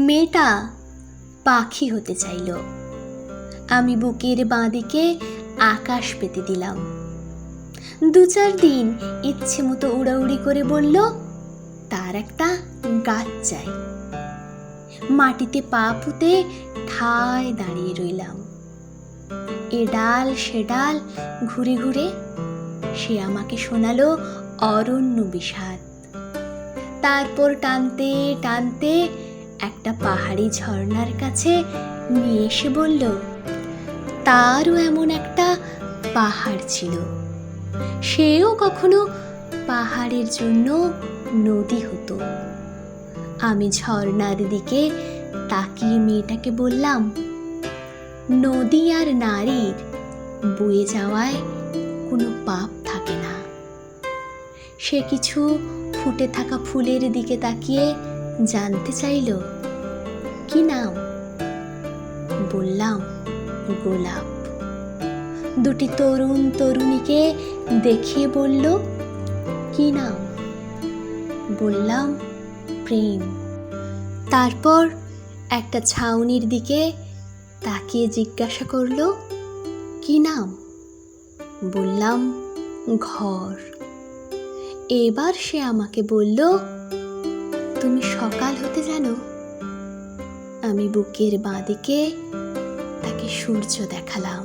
মেয়েটা পাখি হতে চাইল। আমি বুকের বাঁদিকে আকাশ পেতে দিলাম। 2-4 দিন ইচ্ছে মতো উড়াউড়ি করে বলল তার একটা গাছ চাই। মাটিতে পা পুঁতে ঠায় দাঁড়িয়ে রইলাম। এ ডাল সে ডাল ঘুরে ঘুরে সে আমাকে শোনালো অরণ্য বিষাদ। তারপর টানতে টানতে একটা পাহাড়ি ঝর্ণার কাছে নিয়ে এসে বলল তারও এমন একটা পাহাড় ছিল, সেও কখনো পাহাড়ের জন্য নদী হতো। আমি ঝর্ণার দিকে তাকিয়ে মেয়েটাকে বললাম, নদী আর নারীর বয়ে যাওয়ায় কোনো পাপ থাকে না। সে কিছু ফুটে থাকা ফুলের দিকে তাকিয়ে জানতে চাইল কি নাম। বললাম গোলাপ। 2টি তরুণ তরুণীকে দেখিয়ে বলল কি নাম। বললাম প্রেম। তারপর একটা ছাউনির দিকে তাকিয়ে জিজ্ঞাসা করল কি নাম। বললাম ঘর। এবার সে আমাকে বলল তুমি সকাল হতে জানো। আমি বুকের বাঁদিকে তাকে সূর্য দেখালাম।